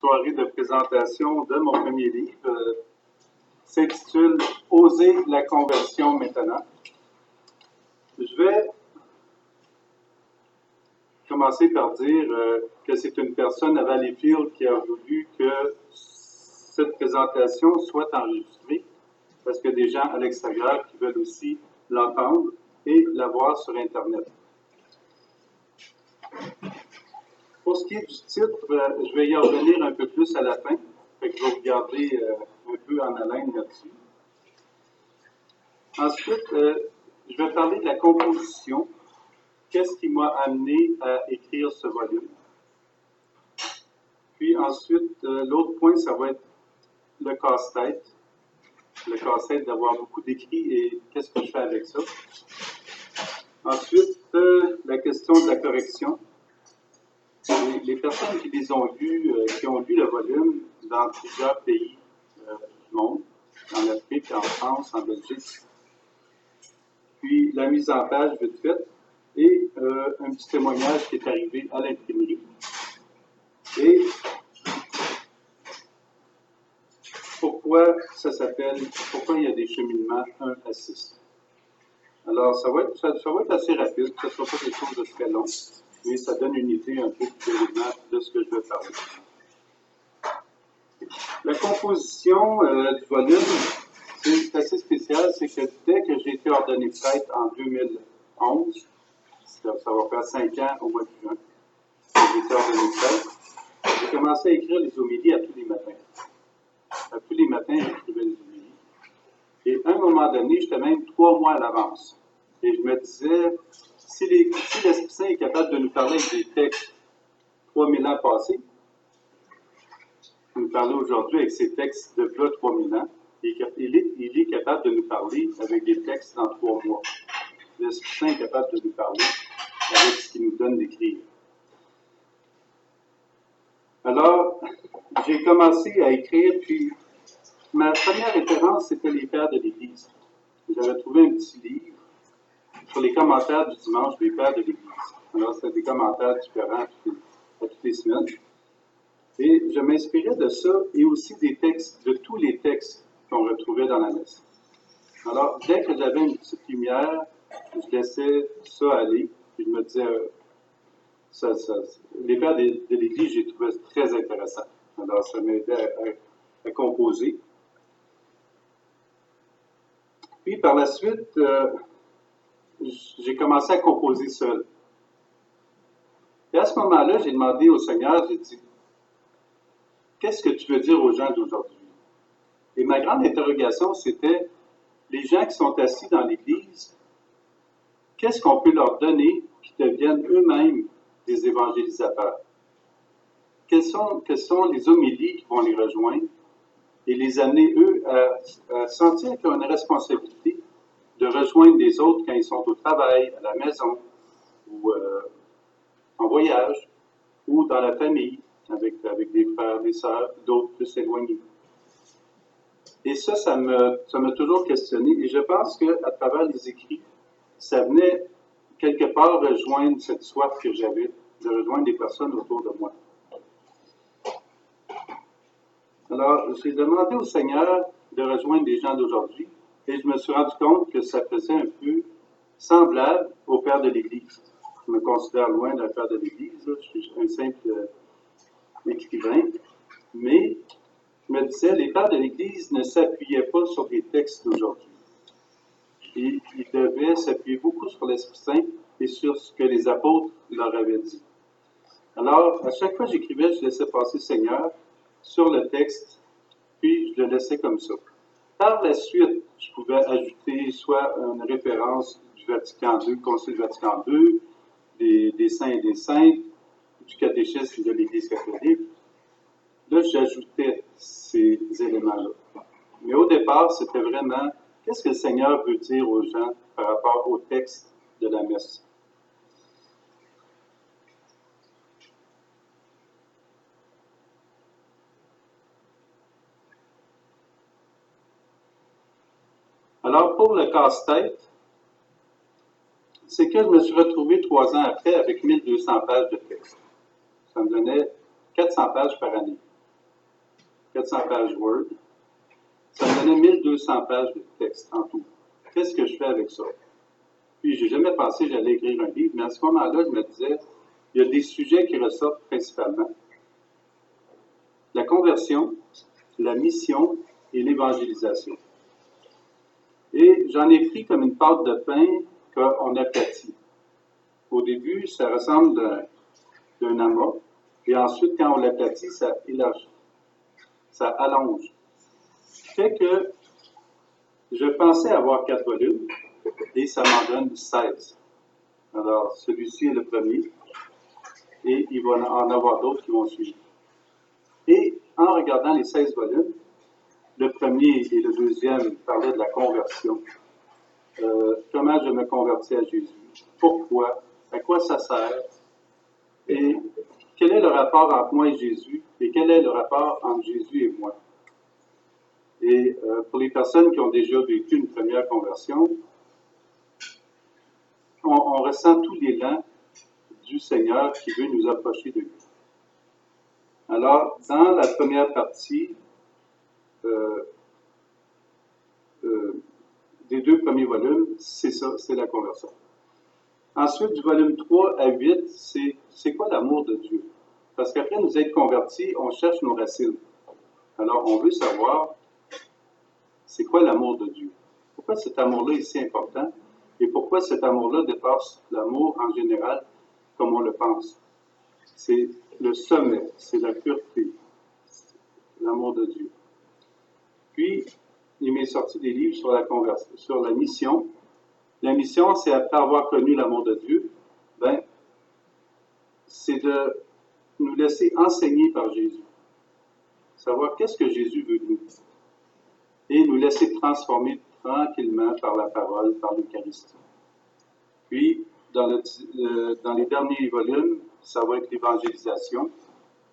soirée de présentation de mon premier livre s'intitule « Oser la conversion maintenant ». Je vais commencer par dire que c'est une personne à Valleyfield qui a voulu que cette présentation soit enregistrée parce qu'il y a des gens à l'extérieur qui veulent aussi l'entendre et la voir sur Internet. Pour ce qui est du titre, je vais y revenir un peu plus à la fin, fait que je vais vous garder un peu en haleine là-dessus. Ensuite, je vais parler de la composition. Qu'est-ce qui m'a amené à écrire ce volume? Puis ensuite, l'autre point, ça va être le casse-tête. Le casse-tête d'avoir beaucoup d'écrits et qu'est-ce que je fais avec ça? Ensuite, la question de la correction. Les personnes qui les ont lus, qui ont lu le volume dans plusieurs pays du monde, en Afrique, en France, en Belgique. Puis la mise en page vite faite et un petit témoignage qui est arrivé à l'imprimerie. Et pourquoi ça s'appelle, pourquoi il y a des cheminements 1 à 6. Alors, ça va être assez rapide, ce ne sera pas quelque chose de très long, mais ça donne une idée un peu du déroulement de ce que je vais parler. La composition du volume, c'est assez spécial, c'est que dès que j'ai été ordonné prêtre en 2011, ça va faire 5 ans au mois de juin, que j'ai été ordonné prêtre, j'ai commencé à écrire les homélies à tous les matins. À tous les matins, j'écrivais les homélies. Et à un moment donné, j'étais même 3 mois à l'avance. Et je me disais, si l'Esprit Saint est capable de nous parler des textes 3000 ans passés, de nous parler aujourd'hui avec ces textes de là 3000 ans, il est capable de nous parler avec des textes dans 3 mois. L'Esprit Saint est capable de nous parler avec ce qu'il nous donne d'écrire. Alors, j'ai commencé à écrire, puis ma première référence, c'était les Pères de l'Église. J'avais trouvé un petit livre sur les commentaires du dimanche des Pères de l'Église. Alors, c'était des commentaires différents à toutes les semaines. Et je m'inspirais de ça et aussi des textes, de tous les textes qu'on retrouvait dans la messe. Alors, dès que j'avais une petite lumière, je laissais ça aller, puis je me disais, les Pères de l'Église, j'ai trouvé très intéressant. Alors, ça m'aidait à composer. Puis, par la suite, j'ai commencé à composer seul. Et à ce moment-là, j'ai demandé au Seigneur, j'ai dit, qu'est-ce que tu veux dire aux gens d'aujourd'hui? Et ma grande interrogation, c'était, les gens qui sont assis dans l'Église, qu'est-ce qu'on peut leur donner qui deviennent eux-mêmes des évangélisateurs? Quelles sont les homélies qui vont les rejoindre et les amener, eux, à sentir qu'ils ont une responsabilité de rejoindre les autres quand ils sont au travail, à la maison, ou en voyage, ou dans la famille, avec des frères, des sœurs, d'autres plus éloignés. Et ça m'a toujours questionné. Et je pense qu'à travers les écrits, ça venait quelque part rejoindre cette soif que j'avais, de rejoindre des personnes autour de moi. Alors, j'ai demandé au Seigneur de rejoindre des gens d'aujourd'hui, et je me suis rendu compte que ça faisait un peu semblable au Père de l'Église. Je me considère loin d'un Père de l'Église, je suis un simple écrivain, mais je me disais, les Pères de l'Église ne s'appuyaient pas sur les textes d'aujourd'hui. Ils devaient s'appuyer beaucoup sur l'Esprit Saint et sur ce que les apôtres leur avaient dit. Alors, à chaque fois que j'écrivais, je laissais passer Seigneur sur le texte, puis je le laissais comme ça. Par la suite, je pouvais ajouter soit une référence du Vatican II, Concile Vatican II, des saints et des saintes, du catéchisme de l'Église catholique. Là, j'ajoutais ces éléments-là. Mais au départ, c'était vraiment, qu'est-ce que le Seigneur veut dire aux gens par rapport au texte de la messe? Alors, pour le casse-tête, c'est que je me suis retrouvé 3 ans après avec 1200 pages de texte. Ça me donnait 400 pages par année. 400 pages Word. Ça me donnait 1200 pages de texte en tout. Qu'est-ce que je fais avec ça? Puis, j'ai jamais pensé que j'allais écrire un livre, mais à ce moment-là, je me disais, il y a des sujets qui ressortent principalement. La conversion, la mission et l'évangélisation. Et j'en ai pris comme une pâte de pain qu'on aplatit. Au début, ça ressemble d'un amas, et ensuite, quand on l'aplatit, ça élargit, ça allonge. Ce qui fait que je pensais avoir 4 volumes, et ça m'en donne 16. Alors, celui-ci est le premier, et il va en avoir d'autres qui vont suivre. Et en regardant les 16 volumes, le premier et le deuxième parlaient de la conversion. Comment je me convertis à Jésus? Pourquoi? À quoi ça sert? Et quel est le rapport entre moi et Jésus? Et quel est le rapport entre Jésus et moi? Et pour les personnes qui ont déjà vécu une première conversion, on ressent tout l'élan du Seigneur qui veut nous approcher de lui. Alors, dans la première partie des 2 premiers volumes, c'est ça, c'est la conversion. Ensuite, du volume 3 à 8, c'est quoi l'amour de Dieu? Parce qu'après nous être convertis, on cherche nos racines. Alors, on veut savoir, c'est quoi l'amour de Dieu? Pourquoi cet amour-là est si important? Et pourquoi cet amour-là dépasse l'amour en général, comme on le pense? C'est le sommet, c'est la pureté, l'amour de Dieu. Puis, il m'est sorti des livres sur la conversion, sur la mission. La mission, c'est après avoir connu l'amour de Dieu, c'est de nous laisser enseigner par Jésus. Savoir qu'est-ce que Jésus veut de nous. Et nous laisser transformer tranquillement par la parole, par l'Eucharistie. Puis, dans les derniers volumes, ça va être l'évangélisation.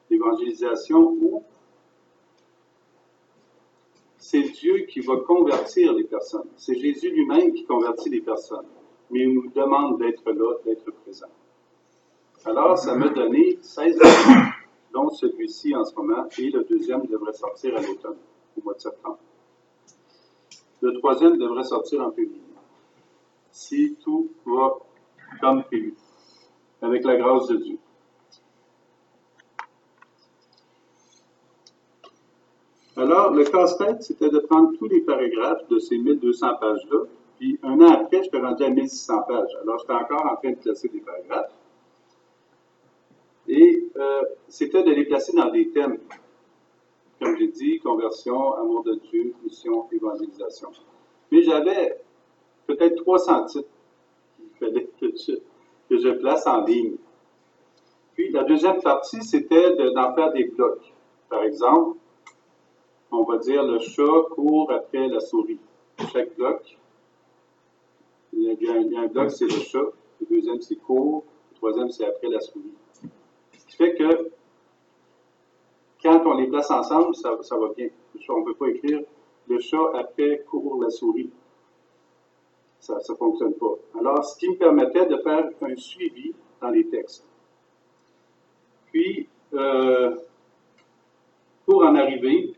L'évangélisation où c'est Dieu qui va convertir les personnes. C'est Jésus lui-même qui convertit les personnes. Mais il nous demande d'être là, d'être présent. Alors, ça m'a donné 16 volumes, dont celui-ci en ce moment, et le deuxième devrait sortir à l'automne, au mois de septembre. Le troisième devrait sortir en février, si tout va comme prévu, avec la grâce de Dieu. Alors, le casse-tête, c'était de prendre tous les paragraphes de ces 1200 pages-là, puis un an après, j'étais rendu à 1600 pages. Alors, j'étais encore en train de classer des paragraphes. Et c'était de les placer dans des thèmes. Comme j'ai dit, conversion, amour de Dieu, mission, évangélisation. Mais j'avais peut-être 300 titres qu'il fallait que je place en ligne. Puis la deuxième partie, c'était d'en faire des blocs. Par exemple, on va dire le chat court après la souris. Chaque bloc, il y a un bloc, c'est le chat. Le deuxième, c'est court. Le troisième, c'est après la souris. Ce qui fait que quand on les place ensemble, ça va bien. On ne peut pas écrire le chat après court la souris. Ça ne fonctionne pas. Alors, ce qui me permettait de faire un suivi dans les textes. Puis, pour en arriver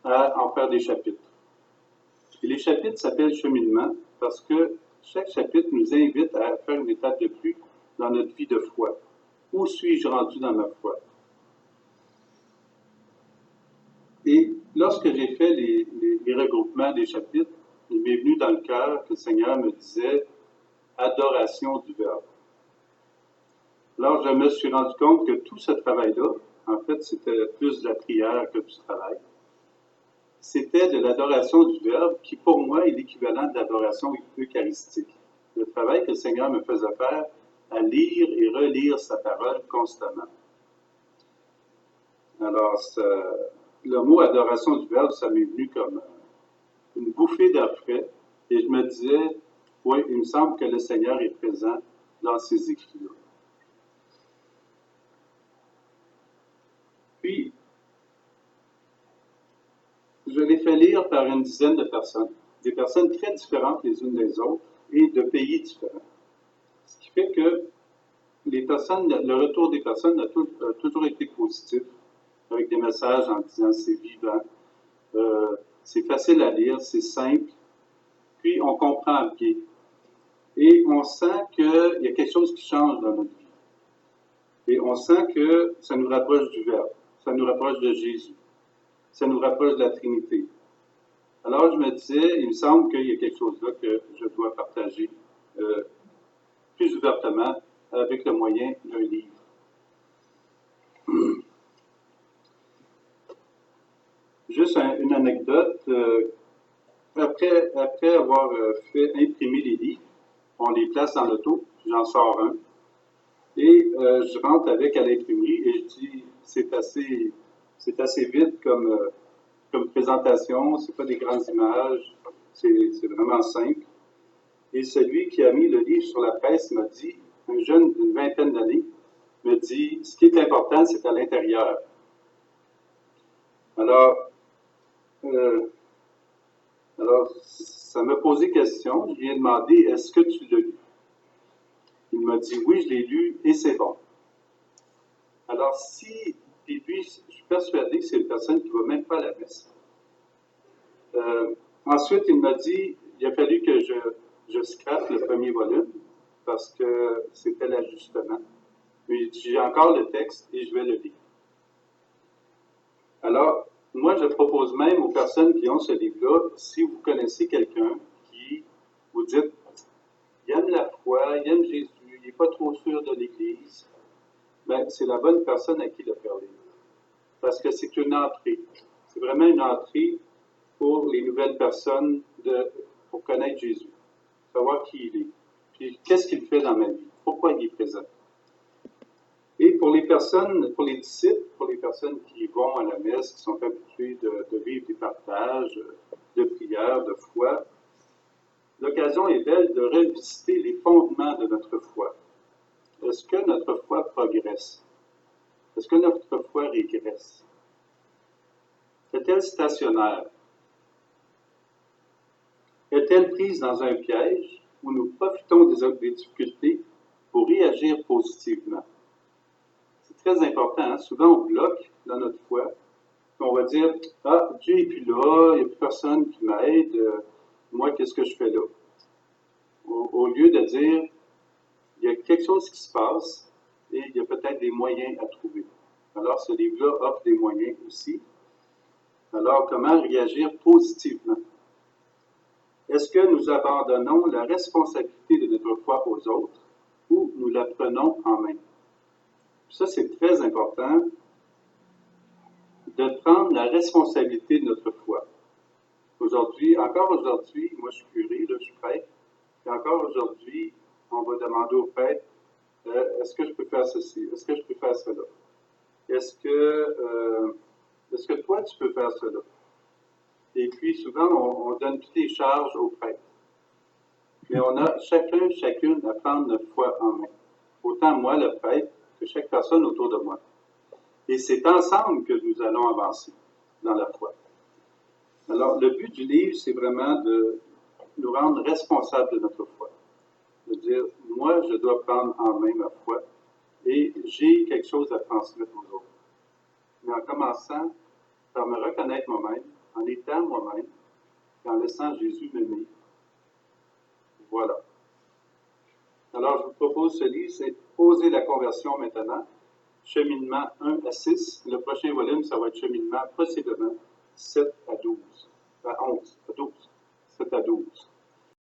à en faire des chapitres. Et les chapitres s'appellent cheminement parce que chaque chapitre nous invite à faire une étape de plus dans notre vie de foi. Où suis-je rendu dans ma foi? Et lorsque j'ai fait les regroupements des chapitres, il m'est venu dans le cœur que le Seigneur me disait « adoration du Verbe ». Alors, je me suis rendu compte que tout ce travail-là, en fait, c'était plus de la prière que du travail. C'était de l'adoration du Verbe qui, pour moi, est l'équivalent de l'adoration eucharistique. Le travail que le Seigneur me faisait faire à lire et relire sa parole constamment. Alors, le mot adoration du Verbe, ça m'est venu comme une bouffée d'air frais, et je me disais, oui, il me semble que le Seigneur est présent dans ces écrits-là. Puis, je l'ai fait lire par une dizaine de personnes, des personnes très différentes les unes des autres et de pays différents. Ce qui fait que le retour des personnes a toujours été positif, avec des messages en disant c'est vivant, c'est facile à lire, c'est simple, puis on comprend bien. Et on sent qu'il y a quelque chose qui change dans notre vie. Et on sent que ça nous rapproche du Verbe, ça nous rapproche de Jésus, ça nous rapproche de la Trinité. Alors je me disais, il me semble qu'il y a quelque chose là que je dois partager plus ouvertement avec le moyen d'un livre. Juste une anecdote. Après avoir fait imprimer les livres, on les place dans l'auto, j'en sors un, et je rentre avec à l'imprimerie et je dis, c'est assez vite comme présentation, c'est pas des grandes images, c'est vraiment simple. Et celui qui a mis le livre sur la presse m'a dit, un jeune d'une vingtaine d'années, me dit, ce qui est important, c'est à l'intérieur. Alors, ça m'a posé question. Je lui ai demandé, est-ce que tu l'as lu? Il m'a dit, oui, je l'ai lu et c'est bon. Alors, puis lui, je suis persuadé que c'est une personne qui ne va même pas à la messe. Ensuite, il m'a dit, il a fallu que je scrape le premier volume parce que c'était l'ajustement. Mais j'ai encore le texte et je vais le lire. Alors, moi, je propose même aux personnes qui ont ce livre-là, si vous connaissez quelqu'un qui vous dit, il aime la foi, il aime Jésus, il n'est pas trop sûr de l'Église, ben, c'est la bonne personne à qui le faire lire. Parce que c'est une entrée. C'est vraiment une entrée pour les nouvelles personnes pour connaître Jésus, savoir qui il est, puis qu'est-ce qu'il fait dans ma vie, pourquoi il est présent. Et pour les personnes, pour les disciples, pour les personnes qui vont à la messe, qui sont habituées de vivre des partages, de prières, de foi, l'occasion est belle de revisiter les fondements de notre foi. Est-ce que notre foi progresse? Est-ce que notre foi régresse? Est-elle stationnaire? Est-elle prise dans un piège où nous profitons des difficultés pour réagir positivement? C'est très important. Hein? Souvent, on bloque dans notre foi. On va dire, ah, Dieu n'est plus là, il n'y a plus personne qui m'aide, moi, qu'est-ce que je fais là? Au lieu de dire, il y a quelque chose qui se passe et il y a peut-être des moyens à trouver. Alors, ce livre-là offre des moyens aussi. Alors, comment réagir positivement? Est-ce que nous abandonnons la responsabilité de notre foi aux autres ou nous la prenons en main? Ça, c'est très important de prendre la responsabilité de notre foi. Encore aujourd'hui, moi je suis curé, là, je suis prêtre, et encore aujourd'hui, on va demander au prêtre, est-ce que je peux faire ceci? Est-ce que je peux faire cela? Est-ce que toi, tu peux faire cela? Et puis, souvent, on donne toutes les charges au prêtre. Mais on a chacune à prendre notre foi en main. Autant moi, le prêtre, que chaque personne autour de moi. Et c'est ensemble que nous allons avancer dans la foi. Alors, le but du livre, c'est vraiment de nous rendre responsables de notre foi. De dire, moi, je dois prendre en main ma foi et j'ai quelque chose à transmettre aux autres. Mais en commençant par me reconnaître moi-même, en étant moi-même, et en laissant Jésus m'aimer. Voilà. Alors, je vous propose ce livre, c'est Oser la conversion maintenant, cheminement 1 à 6. Le prochain volume, ça va être cheminement possiblement 7 à 12, à 11.